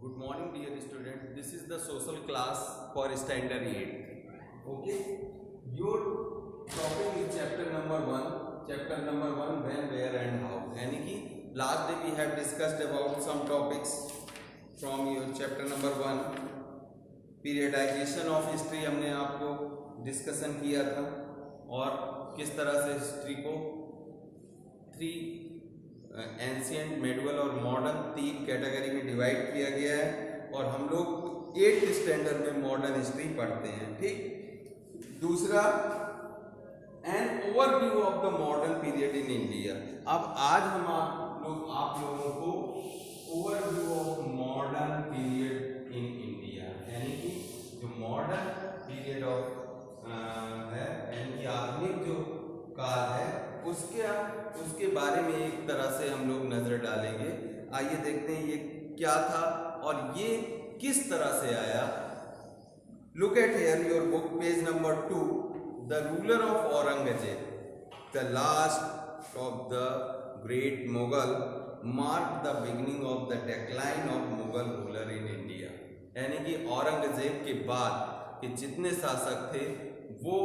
Good morning, dear student. This is the social class for standard 8. Okay. Your topic is chapter number 1. Chapter number 1, when, where and how. यानी कि last day we have discussed about some topics from your chapter number 1. Periodization of history हमने आपको discussion किया था और किस तरह से हिस्ट्री को 3 एंशिएंट, मेडिवल और मॉडर्न 3 कैटेगरी में डिवाइड किया गया है और हम लोग 8th स्टैंडर्ड में मॉडर्न हिस्ट्री पढ़ते हैं। ठीक। दूसरा, an overview of the modern period in India. अब आज हम आप लोगों को overview of modern period in India, यानी कि जो मॉडर्न पीरियड ऑफ है, यानी कि आधुनिक जो काल है उसके बारे में एक तरह से हम लोग नजर डालेंगे। आइए देखते हैं ये क्या था और ये किस तरह से आया। Look at here your book, page number 2। The ruler of Aurangzeb, the last of the great Mughal, mark the beginning of the decline of Mughal ruler in India. यानी कि औरंगजेब के बाद के जितने शासक थे वो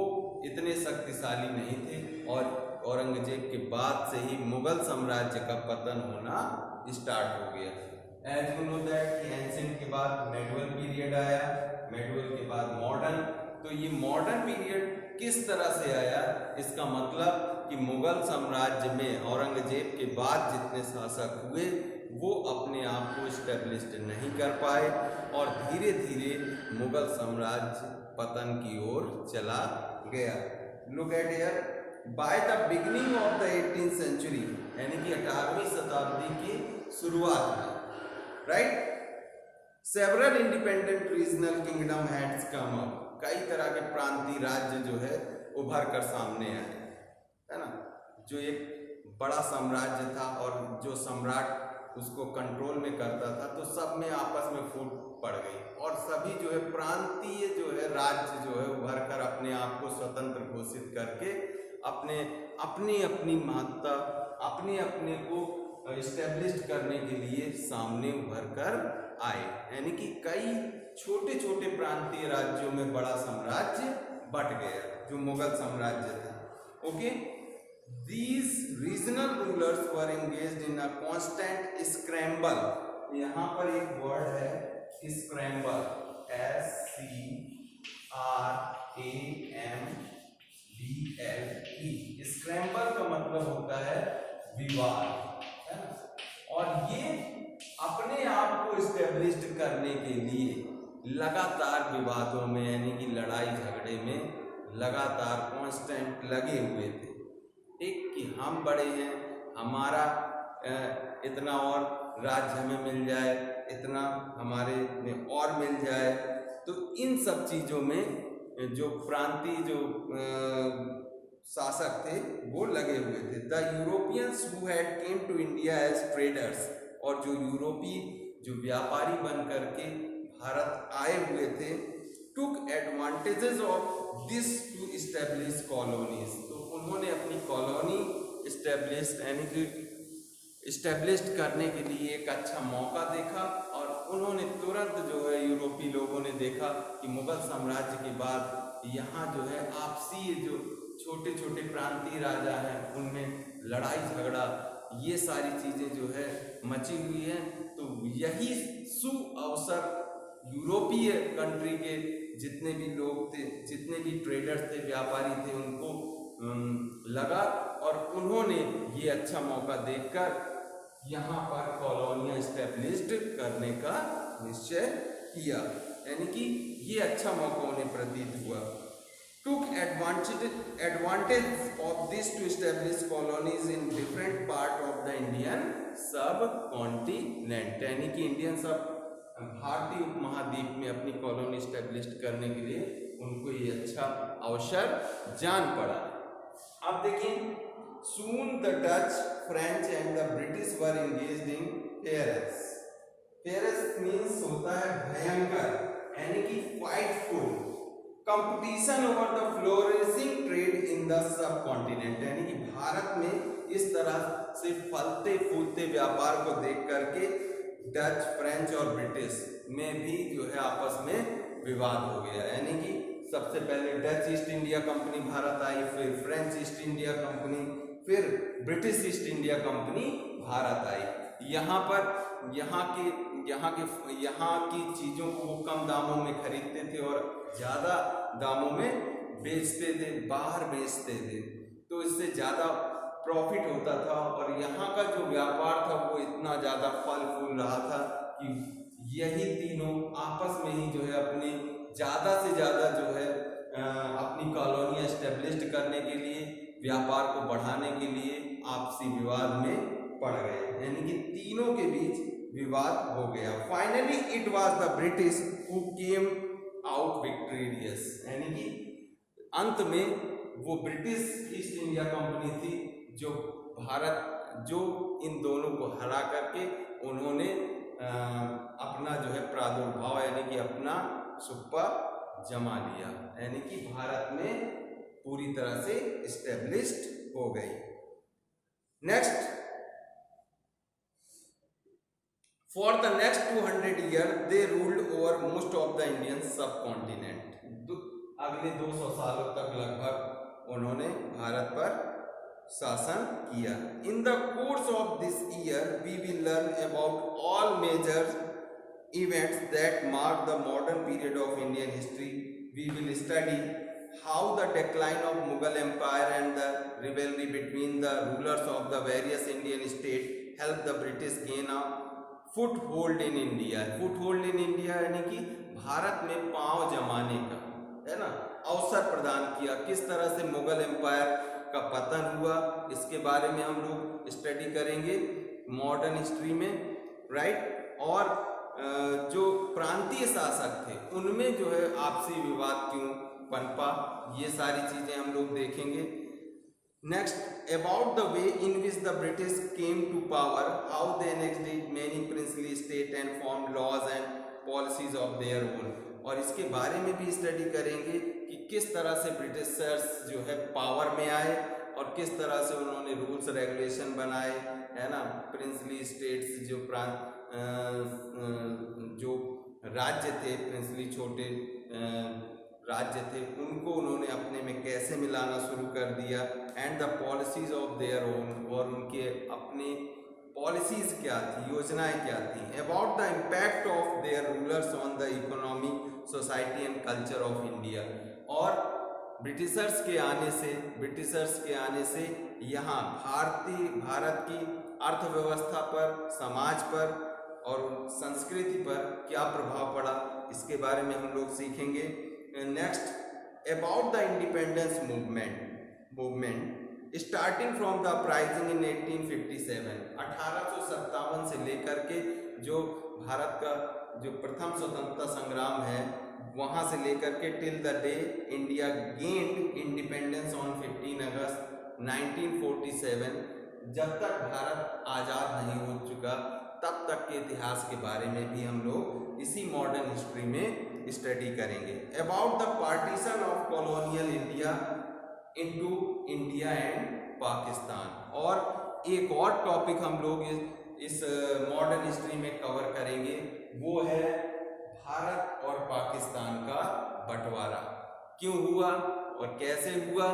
इतने शक्तिशाली नहीं थे और औरंगजेब के बाद से ही मुगल साम्राज्य का पतन होना स्टार्ट हो गया। As you know that ancient के बाद मेडिवल पीरियड आया, मेडिवल के बाद मॉडर्न। तो ये मॉडर्न पीरियड किस तरह से आया, इसका मतलब कि मुगल साम्राज्य में औरंगजेब के बाद जितने शासक हुए वो अपने आप को स्टेब्लिश्ड नहीं कर पाए और धीरे धीरे मुगल साम्राज्य पतन की ओर चला गया। Look at here, by the beginning of the 18th century, यानी कि 18वीं शताब्दी की शुरुआत में, right, several independent regional kingdom had come up. कई तरह के प्रांतीय राज्य जो है उभर कर सामने आए, है ना। जो एक बड़ा साम्राज्य था और जो सम्राट उसको कंट्रोल में करता था तो सब में आपस में फूट पड़ गई और सभी जो है प्रांतीय जो है राज्य जो है उभर कर अपने आप को स्वतंत्र घोषित करके अपनी महत्ता अपने को इस्टेब्लिश करने के लिए सामने उभर कर आए। यानी कि कई छोटे छोटे प्रांतीय राज्यों में बड़ा साम्राज्य बट गया जो मुगल साम्राज्य था। Okay, these regional rulers were engaged in a constant scramble। यहाँ पर एक वर्ड है scramble, SCRAMBLE। स्क्रैम्बल का मतलब होता है विवाद, है ना। और ये अपने आप को स्टेब्लिश्ड करने के लिए लगातार विवादों में, यानी कि लड़ाई झगड़े में लगातार कांस्टेंट लगे हुए थे। एक कि हम बड़े हैं, हमारा इतना और राज्य हमें मिल जाए, इतना हमारे में और मिल जाए। तो इन सब चीज़ों में जो प्रांतीय जो शासक थे वो लगे हुए थे। The Europeans who had came to India as traders, और जो यूरोपीय जो व्यापारी बन करके भारत आए हुए थे, took advantages of this to establish colonies. तो उन्होंने अपनी कॉलोनी इस्टेब्लिश यानी कि इस्टेब्लिश्ड करने के लिए एक अच्छा मौका देखा और उन्होंने तुरंत जो है यूरोपीय लोगों ने देखा कि मुगल साम्राज्य के बाद यहाँ जो है आपसी जो छोटे छोटे प्रांतीय राजा हैं उनमें लड़ाई झगड़ा ये सारी चीज़ें जो है मची हुई हैं। तो यही सुअवसर यूरोपीय कंट्री के जितने भी लोग थे, जितने भी ट्रेडर्स थे, व्यापारी थे, उनको लगा और उन्होंने ये अच्छा मौका देखकर यहाँ पर कॉलोनियाँ स्टैब्लिश्ड करने का निश्चय किया। यानी कि ये अच्छा मौका उन्हें प्रतीत हुआ। Took advantage of this to establish colonies in different part of the Indian subcontinent, यानी कि इंडियन सब भारतीय उपमहाद्वीप में अपनी कॉलोनी स्टैब्लिश्ड करने के लिए उनको ये अच्छा अवसर जान पड़ा। अब देखिए, soon the Dutch, French and the British were engaged in fierce. Fierce means होता है भयंकर, यानी कि fightful competition over the flourishing trade in the subcontinent. यानी कि भारत में इस तरह से फलते फूलते व्यापार को देख करके डच, फ्रेंच और ब्रिटिश में भी जो है आपस में विवाद हो गया। यानी कि सबसे पहले Dutch East India Company Bharat आई, फिर फ्रेंच ईस्ट इंडिया कंपनी, फिर British East India Company Bharat आई। यहाँ की चीज़ों को वो कम दामों में खरीदते थे और ज़्यादा दामों में बेचते थे, बाहर बेचते थे, तो इससे ज़्यादा प्रॉफिट होता था। और यहाँ का जो व्यापार था वो इतना ज़्यादा फल फूल रहा था कि यही तीनों आपस में ही जो है अपने ज़्यादा से ज़्यादा जो है अपनी कॉलोनी एस्टेब्लिश करने के लिए, व्यापार को बढ़ाने के लिए आपसी विवाद में पड़ गए। यानी कि तीनों के बीच विवाद हो गया। Finally it was the British who came out victorious. यानी कि अंत में वो ब्रिटिश ईस्ट इंडिया कंपनी थी जो इन दोनों को हरा करके उन्होंने अपना जो है प्रादुर्भाव यानी कि अपना सुप्पा जमा लिया, यानी कि भारत में पूरी तरह से इस्टेब्लिश्ड हो गई। Next, for the next 200 year they ruled over most of the Indian सब कॉन्टिनेंट। अगले 200 सालों तक लगभग उन्होंने भारत पर शासन किया। In the course of this year we will learn about all major events that mark the modern period of Indian history. We will study how the decline of Mughal Empire and the rivalry between the rulers of the various Indian states helped the British gain a foothold in India. Foothold in India यानी कि भारत में पांव जमाने का, है ना, अवसर प्रदान किया। किस तरह से मुगल एम्पायर का पतन हुआ, इसके बारे में हम लोग स्टडी करेंगे मॉडर्न हिस्ट्री में, राइट। और जो प्रांतीय शासक थे उनमें जो है आपसी विवाद क्यों पनपा, ये सारी चीजें हम लोग देखेंगे। Next, about the way in which the British came to power, how they annexed many princely state and form laws and policies of their own. और इसके बारे में भी स्टडी करेंगे कि किस तरह से ब्रिटिशर्स जो है पावर में आए और किस तरह से उन्होंने रूल्स रेगुलेशन बनाए, है ना। प्रिंसली स्टेट्स जो राज्य थे, प्रिंसली छोटे राज्य थे, उनको उन्होंने अपने में कैसे मिलाना शुरू कर दिया। And the policies of their own, और उनके अपने पॉलिसीज क्या थी, योजनाएं क्या थी। About the impact of their rulers on the economy, society and culture of India. और ब्रिटिशर्स के आने से यहाँ भारत की अर्थव्यवस्था पर, समाज पर और संस्कृति पर क्या प्रभाव पड़ा, इसके बारे में हम लोग सीखेंगे। Next, about the independence movement starting from the uprising इन 1857 से लेकर के जो भारत का जो प्रथम स्वतंत्रता संग्राम है वहाँ से लेकर के till the day India gained independence on 15 अगस्त 1947, जब तक भारत आज़ाद नहीं हो चुका तब तक के इतिहास के बारे में भी हम लोग इसी मॉडर्न हिस्ट्री में स्टडी करेंगे। About the partition of colonial India into India and Pakistan. और एक और टॉपिक हम लोग इस मॉडर्न हिस्ट्री में कवर करेंगे, वो है भारत और पाकिस्तान का बंटवारा क्यों हुआ और कैसे हुआ।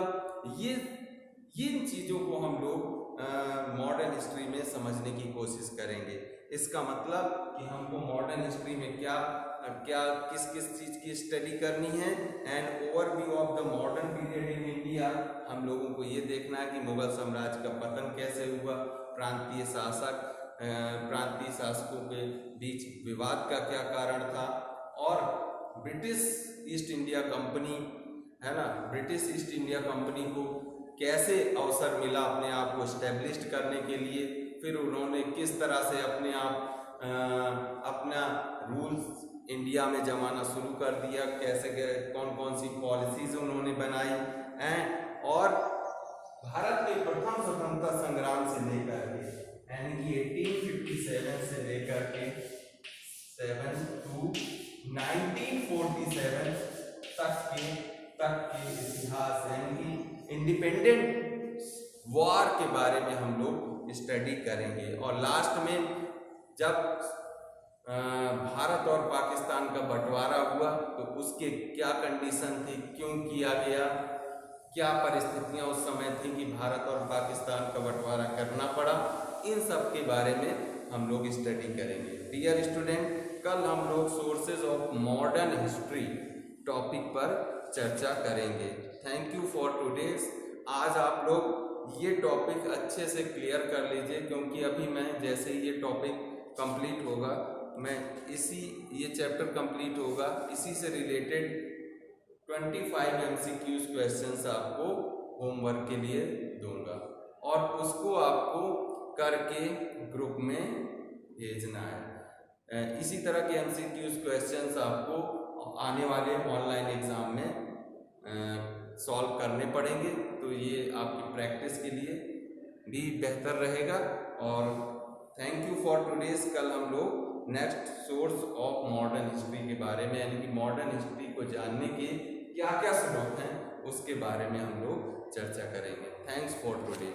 इन चीज़ों को हम लोग मॉडर्न हिस्ट्री में समझने की कोशिश करेंगे। इसका मतलब कि हमको मॉडर्न हिस्ट्री में क्या किस चीज़ की स्टडी करनी है। And overview of the modern period in India, हम लोगों को ये देखना है कि मुगल साम्राज्य का पतन कैसे हुआ, प्रांतीय शासकों के बीच विवाद का क्या कारण था, और ब्रिटिश ईस्ट इंडिया कंपनी, है ना, ब्रिटिश ईस्ट इंडिया कंपनी को कैसे अवसर मिला अपने आप को स्टैब्लिश्ड करने के लिए। फिर उन्होंने किस तरह से अपना रूल्स इंडिया में जमाना शुरू कर दिया, कैसे कौन कौन सी पॉलिसीज उन्होंने बनाई। और भारत के प्रथम स्वतंत्रता संग्राम से लेकर के यानी कि 1857 से लेकर के 7 to 1947 तक के इतिहास यानी कि इंडिपेंडेंट वॉर के बारे में हम लोग स्टडी करेंगे। और लास्ट में जब भारत और पाकिस्तान का बंटवारा हुआ तो उसके क्या कंडीशन थी, क्यों किया गया, क्या परिस्थितियां उस समय थी कि भारत और पाकिस्तान का बंटवारा करना पड़ा, इन सब के बारे में हम लोग स्टडी करेंगे। डियर स्टूडेंट, कल हम लोग sources of modern history topic पर चर्चा करेंगे। Thank you for today's. आज आप लोग ये टॉपिक अच्छे से क्लियर कर लीजिए, क्योंकि अभी मैं जैसे ही ये टॉपिक कंप्लीट होगा, मैं ये चैप्टर कंप्लीट होगा, इसी से रिलेटेड 25 MCQs क्वेश्चंस आपको होमवर्क के लिए दूंगा और उसको आपको करके ग्रुप में भेजना है। इसी तरह के MCQs क्वेश्चंस आपको आने वाले ऑनलाइन एग्जाम में सॉल्व करने पड़ेंगे, तो ये आपकी प्रैक्टिस के लिए भी बेहतर रहेगा। और थैंक यू फॉर टुडेज। कल हम लोग next source of modern history के बारे में, यानी कि मॉडर्न हिस्ट्री को जानने के क्या क्या स्रोत हैं, उसके बारे में हम लोग चर्चा करेंगे। Thanks for today.